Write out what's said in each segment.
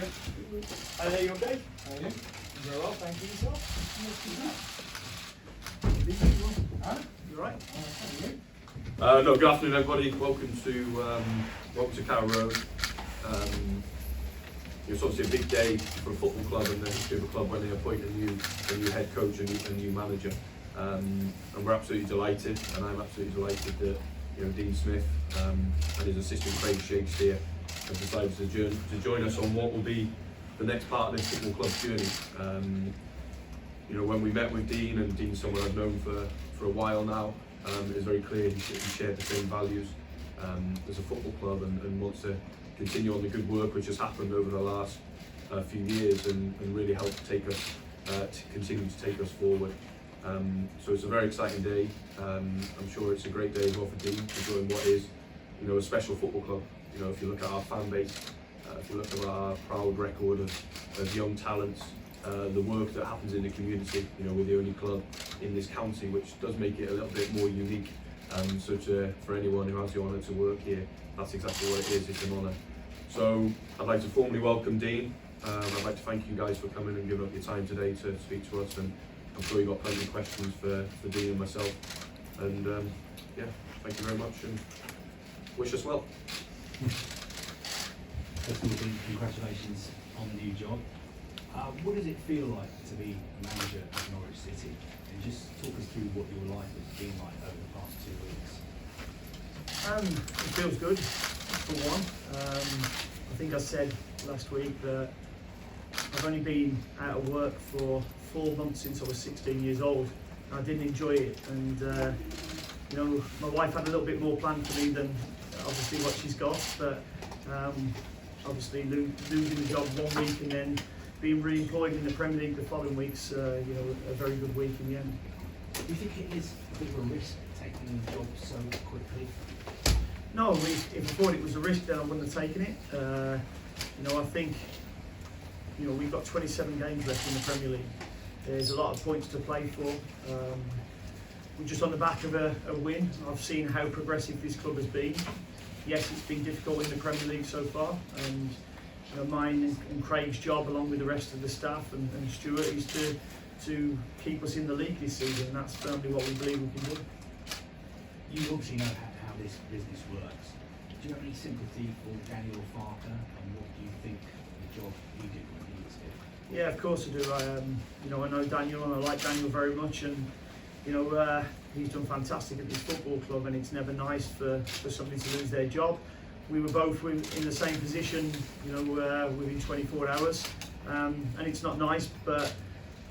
Hi there, you okay? How are you? Very well, thank you. Yourself? Huh? You alright? How are you? No, good afternoon everybody. Welcome to Carrow Road. It's obviously a big day for a football club and the history of a club when they appoint a new head coach and a new manager. And we're absolutely delighted, and I'm absolutely delighted that Dean Smith and his assistant Craig Shakespeare have decided to join us on what will be the next part of this football club's journey. When we met with Dean, and Dean's someone I've known for a while now, it was very clear he shared the same values as a football club and wants to continue on the good work which has happened over the last few years and really help take us to continue to take us forward. So it's a very exciting day. I'm sure it's a great day as well for Dean to join what is a special football club. If you look at our fan base, if you look at our proud record of young talents, the work that happens in the community, we're the only club in this county, which does make it a little bit more unique. For anyone who has the honour to work here, that's exactly what it is. It's an honour. So I'd like to formally welcome Dean. I'd like to thank you guys for coming and giving up your time today to speak to us, and I'm sure you've got plenty of questions for Dean and myself. And yeah, thank you very much and wish us well. First of all, Dean, congratulations on the new job. What does it feel like to be a manager at Norwich City? And just talk us through what your life has been like over the past 2 weeks. It feels good, for one. I think I said last week that I've only been out of work for 4 months since I was 16 years old. And I didn't enjoy it, and my wife had a little bit more planned for me than obviously what she's got, but obviously losing the job 1 week and then being re-employed in the Premier League the following week's a very good week in the end. Do you think it is a bit of a risk taking the job so quickly? No, if I thought it was a risk, then I wouldn't have taken it. I think we've got 27 games left in the Premier League. There's a lot of points to play for. We're just on the back of a win. I've seen how progressive this club has been. Yes, it's been difficult in the Premier League so far, and mine and Craig's job, along with the rest of the staff and Stuart, is to keep us in the league this season. And that's firmly what we believe we can do. You obviously know how this business works. Do you have any sympathy for Daniel Farker, and what do you think the job he did when he was here? Yeah, of course I do. I know Daniel, and I like Daniel very much, and he's done fantastic at this football club, and it's never nice for somebody to lose their job. We were both in the same position, within 24 hours, and it's not nice, but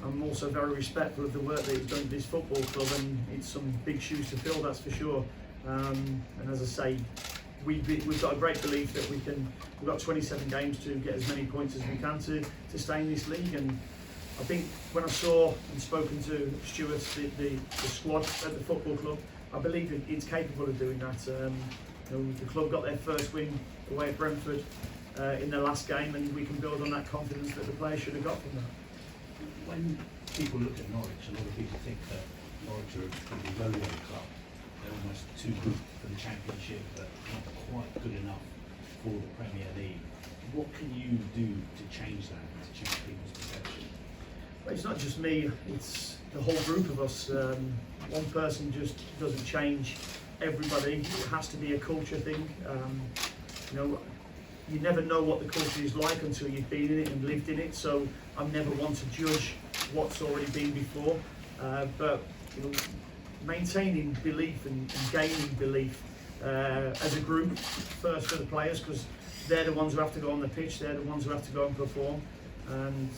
I'm also very respectful of the work that he's done at this football club, and it's some big shoes to fill, that's for sure. And as I say, we've got a great belief that we've got 27 games to get as many points as we can to stay in this league. And I think when I saw and spoken to Stuart, the squad at the football club, I believe it's capable of doing that. The club got their first win away at Brentford in their last game, and we can build on that confidence that the players should have got from that. When people look at Norwich, a lot of people think that Norwich are a yo-yo club. They're almost too good for the Championship, but not quite good enough for the Premier League. What can you do to change that, to change people's perception? Well, it's not just me, it's the whole group of us. One person just doesn't change everybody. It has to be a culture thing. You never know what the culture is like until you've been in it and lived in it, so I'm never one to judge what's already been before, but maintaining belief and gaining belief as a group, first for the players, because they're the ones who have to go on the pitch, they're the ones who have to go and perform. And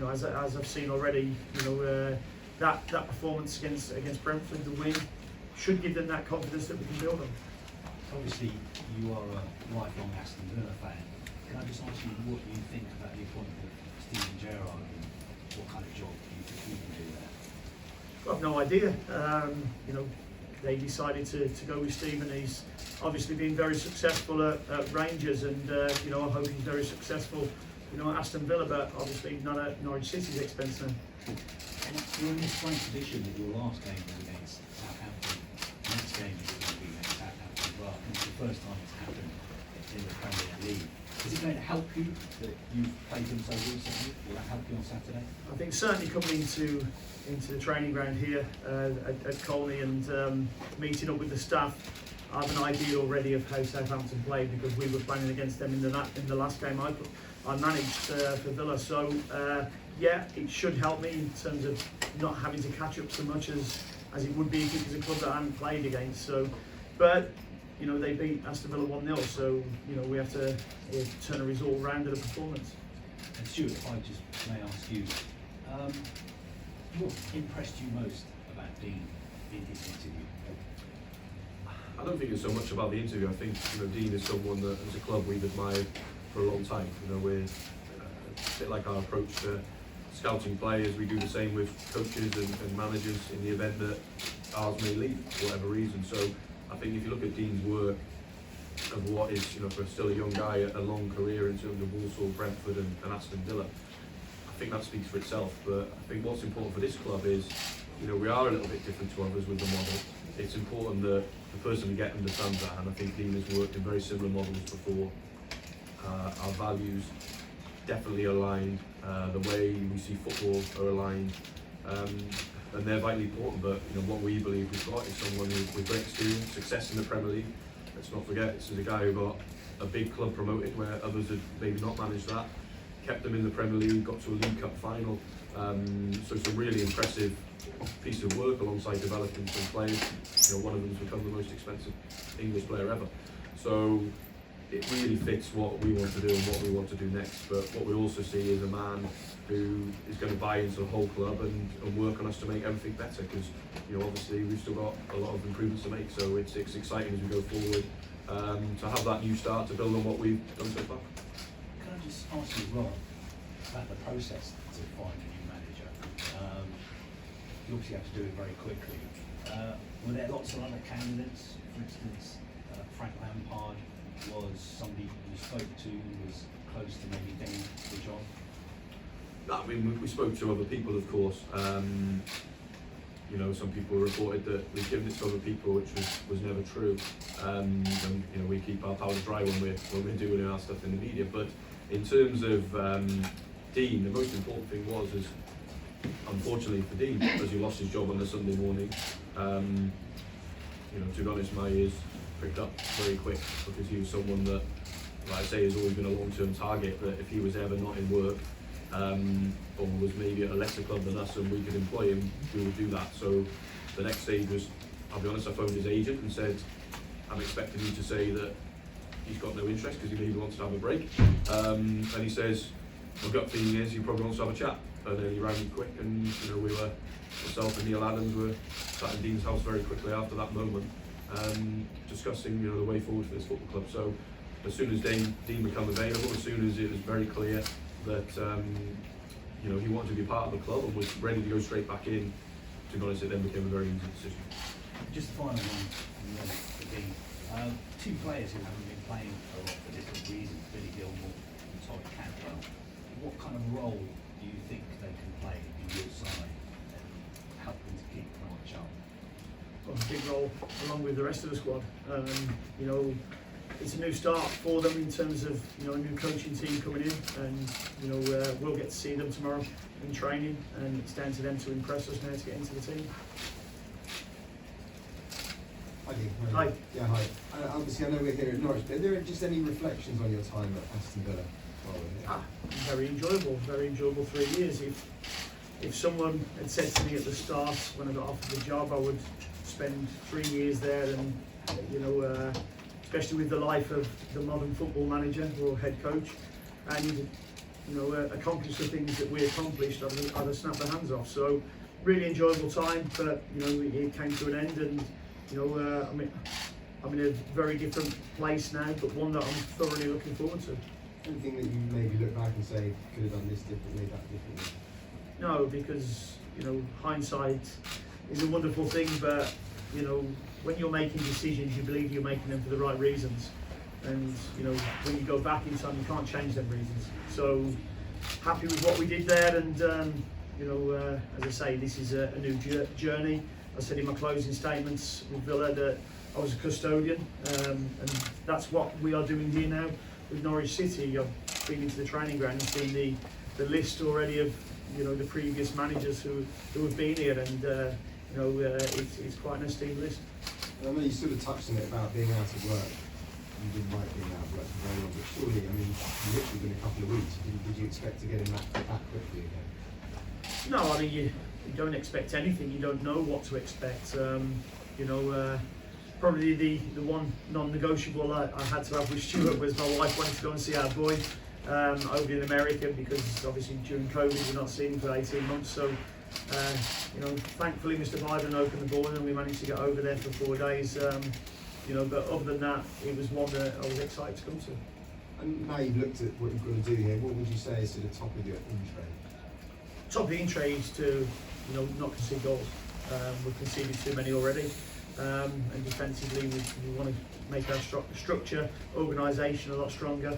as I've seen already, that performance against Brentford, the win, should give them that confidence that we can build on. Obviously, you are a lifelong Aston Villa fan. Can I just ask you what you think about the appointment of Steven Gerrard, and what kind of job do you think he can do there? I've no idea. They decided to go with Steven. He's obviously been very successful at Rangers, and I hope he's very successful at Aston Villa, but obviously not at Norwich City's expense then. You're in this strange position that your last game was against Southampton. The next game is going to be against Southampton as well. And it's the first time it's happened in the Premier League. Is it going to help you that you've played them so recently? Will that help you on Saturday? I think certainly coming into the training ground here at Colney and meeting up with the staff, I have an idea already of how Southampton played because we were playing against them in the last game I managed for Villa. So yeah, it should help me in terms of not having to catch up so much as it would be if it was a club that I hadn't played against. So, but you know, they beat Aston Villa 1-0, so you know we have to turn a result around at a performance. And Stuart, if I just may ask you, what impressed you most about Dean in his interview? I don't think it's so much about the interview. I think Dean is someone that, as a club, we've admired for a long time. We're a bit like our approach to scouting players. We do the same with coaches and managers in the event that ours may leave for whatever reason. So I think if you look at Dean's work of what is, for still a young guy, a long career in terms of Walsall, Brentford and Aston Villa, I think that speaks for itself. But I think what's important for this club is, we are a little bit different to others with the model. It's important that the person we get understands that, and I think Dean has worked in very similar models before. Our values definitely aligned, the way we see football are aligned, and they're vitally important. But what we believe we've got is someone with great experience, success in the Premier League. Let's not forget, this is a guy who got a big club promoted where others had maybe not managed that, kept them in the Premier League, got to a League Cup final. So it's a really impressive piece of work alongside developing some players. One of them's become the most expensive English player ever. So it really fits what we want to do and what we want to do next. But what we also see is a man who is going to buy into the whole club and work on us to make everything better, because obviously we've still got a lot of improvements to make. So it's exciting as we go forward to have that new start, to build on what we've done so far. Can I just ask you as well about the process to find a new manager? You obviously have to do it very quickly. Were there lots of other candidates? For instance, Frank Lampard was somebody you spoke to, was close to maybe getting the job? No, I mean, we spoke to other people, of course. Some people reported that we've given it to other people, which was never true. And we keep our powder dry when we're doing our stuff in the media. But in terms of Dean, the most important thing was, unfortunately for Dean, because he lost his job on the Sunday morning, to be honest, my ears pricked up very quick, because he was someone that, like I say, has always been a long-term target. That if he was ever not in work, or was maybe at a lesser club than us and we could employ him, we would do that. So the next stage was, I'll be honest, I phoned his agent and said, I'm expecting you to say that he's got no interest because he maybe wants to have a break. And he says, my gut feeling is he probably wants to have a chat. And then he rang me quick, and myself and Neil Adams were sat in Dean's house very quickly after that moment, discussing the way forward for this football club. So as soon as Dean became available, as soon as it was very clear that he wanted to be part of the club and was ready to go straight back in, to be honest, it then became a very easy decision. Just the final one for Dean. Two players who haven't been playing a lot for different reasons, Billy Gilmore and Todd Cantwell. What kind of role do you think they can play in your side and help them to keep Norwich up? Got a big role along with the rest of the squad. It's a new start for them in terms of a new coaching team coming in, and we'll get to see them tomorrow in training, and it's down to them to impress us now to get into the team. Hi, Dean. Hi. Yeah, hi. Obviously, I know we're here at Norwich, but are there just any reflections on your time at Aston Villa? Very enjoyable 3 years. If someone had said to me at the start when I got offered the job I would spend 3 years there, and especially with the life of the modern football manager or head coach, and accomplish the things that we accomplished, I'd have snapped their hands off. So really enjoyable time, but it came to an end, and I'm in a very different place now, but one that I'm thoroughly looking forward to. Anything that you maybe look back and say, could have done this differently, that differently? No, because hindsight is a wonderful thing, but when you're making decisions, you believe you're making them for the right reasons, and when you go back in time, you can't change them reasons. So happy with what we did there, and as I say, this is a new journey. I said in my closing statements with Villa that I was a custodian, and that's what we are doing here now. with Norwich City, I've been into the training ground and seen the list already of the previous managers who have been here, and it's quite an esteemed list. And I know you sort of touched on it about being out of work. You didn't like being out of work for very long, but surely, I mean, literally within a couple of weeks, did you expect to get him back quickly again? No, I mean you don't expect anything. You don't know what to expect. Probably the one non-negotiable I had to have with Stuart was my wife wanted to go and see our boy over in America, because obviously during COVID we're not seeing him for 18 months. So thankfully Mr. Biden opened the border and we managed to get over there for 4 days. But other than that, it was one that I was excited to come to. And now you've looked at what you've got to do here, what would you say is to the top of your in-trade? Top of the in-trade is to not concede goals. We've conceded too many already, and defensively we want to make our structure, organisation a lot stronger.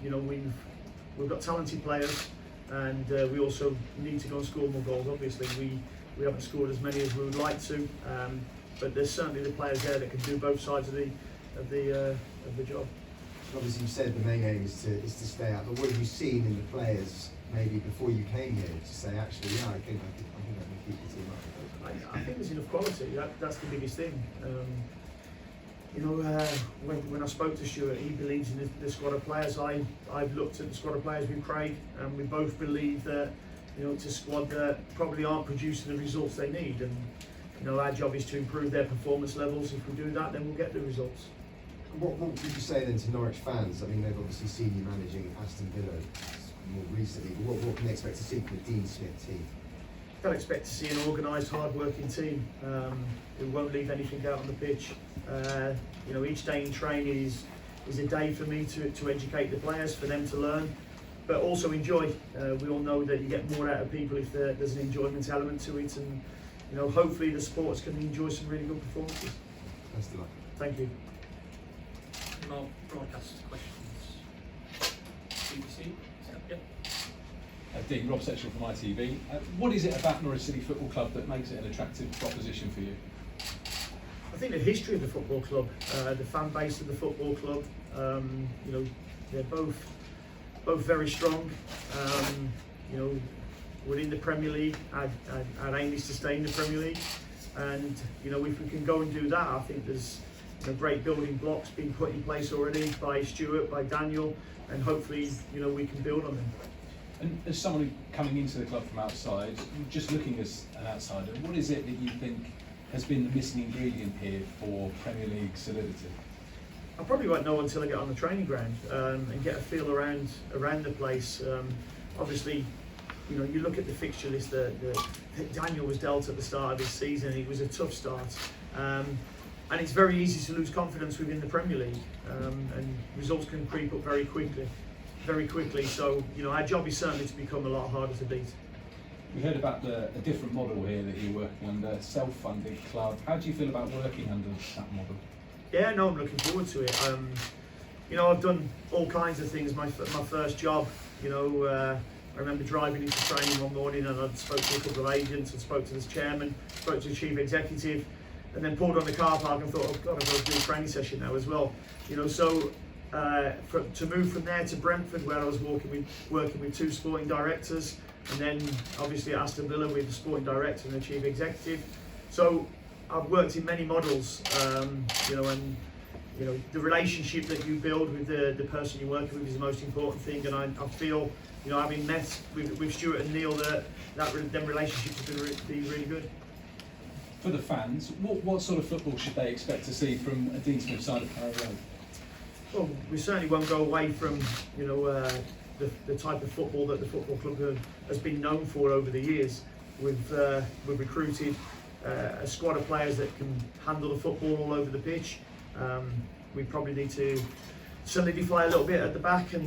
We've got talented players, and we also need to go and score more goals. Obviously, we haven't scored as many as we would like to, but there's certainly the players there that can do both sides of the job. Obviously, you said the main aim is to stay out, but what have you seen in the players maybe before you came here to say, actually, yeah, I think I can keep the team up? I think there's enough quality. That's the biggest thing. When I spoke to Stuart, he believes in the squad of players. I've looked at the squad of players with Craig, and we both believe that it's a squad that probably aren't producing the results they need, and our job is to improve their performance levels. If we do that, then we'll get the results. What would you say then to Norwich fans? I mean, they've obviously seen you managing Aston Villa more recently, but what can they expect to see from the Dean Smith team? They'll expect to see an organised, hard-working team who won't leave anything out on the pitch. Each day in training is a day for me to educate the players, for them to learn, but also enjoy. We all know that you get more out of people if there's an enjoyment element to it, and hopefully the supporters can enjoy some really good performances. Best of luck. Thank you. More broadcast questions. BBC? Yep. Dean, Rob Setchell from ITV. What is it about Norwich City Football Club that makes it an attractive proposition for you? I think the history of the football club, the fan base of the football club, they're both very strong. We're in the Premier League. Our aim is to stay in the Premier League, and if we can go and do that, I think there's great building blocks being put in place already by Stuart, by Daniel, and hopefully we can build on them. And as someone coming into the club from outside, just looking as an outsider, what is it that you think has been the missing ingredient here for Premier League solidity? I probably won't know until I get on the training ground and get a feel around the place. Obviously, you look at the fixture list that Daniel was dealt at the start of this season. It was a tough start, and it's very easy to lose confidence within the Premier League, and results can creep up very quickly. So our job is certainly to become a lot harder to beat. We heard about a different model here that you're working under, self-funded club. How do you feel about working under that model? Yeah, no, I'm looking forward to it. I've done all kinds of things. My first job, I remember driving into training one morning and I spoke to a couple of agents, and spoke to this chairman, spoke to the chief executive, and then pulled on the car park and thought, oh God, I've got to do a training session now as well. To move from there to Brentford, where I was working with two sporting directors, and then obviously at Aston Villa with the sporting director and the chief executive. So I've worked in many models, and the relationship that you build with the person you're working with is the most important thing. And I feel, having met with Stuart and Neil, them relationships are going to be really good. For the fans, what sort of football should they expect to see from a Dean Smith side of Carrow Road? Well, we certainly won't go away from the type of football that the football club has been known for over the years. We've recruited a squad of players that can handle the football all over the pitch. We probably need to solidify a little bit at the back and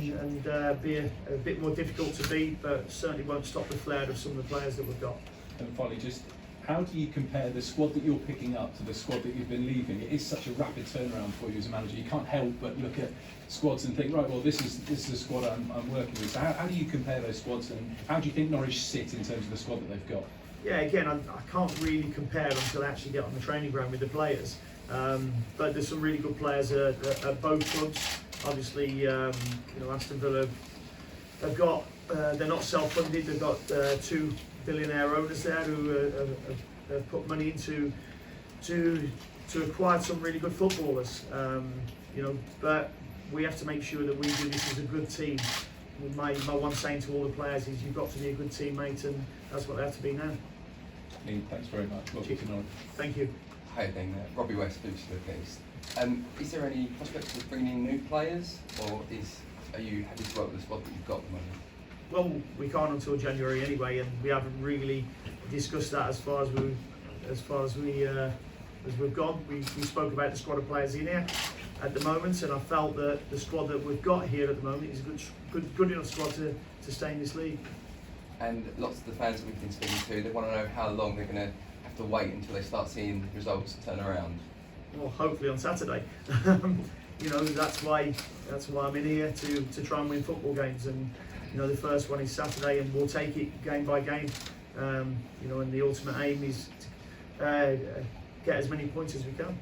be a bit more difficult to beat, but certainly won't stop the flair of some of the players that we've got. And finally, just how do you compare the squad that you're picking up to the squad that you've been leaving? It is such a rapid turnaround for you as a manager. You can't help but look at squads and think, right, well, this is the squad I'm working with. So how do you compare those squads, and how do you think Norwich sit in terms of the squad that they've got? Yeah, again, I can't really compare until I actually get on the training ground with the players. But there's some really good players at both clubs. obviously, Aston Villa have got, they're not self-funded, they've got 2 billionaire owners there who have put money into to acquire some really good footballers. But we have to make sure that we do this as a good team. My one saying to all the players is you've got to be a good teammate, and that's what they have to be now. Lee, thanks very much. Welcome to Norwich. Thank you. Hi again, Robbie West, Boots to the East. Is there any prospects of bringing in new players, or are you happy to work with the squad that you've got at the moment? Well, we can't until January anyway, and we haven't really discussed that as we've gone. We spoke about the squad of players in here at the moment, and I felt that the squad that we've got here at the moment is a good enough squad to stay in this league. And lots of the fans that we've been speaking to, they want to know how long they're going to have to wait until they start seeing results turn around. Well, hopefully on Saturday. That's why I'm in here to try and win football games, and the first one is Saturday, and we'll take it game by game. And the ultimate aim is to get as many points as we can.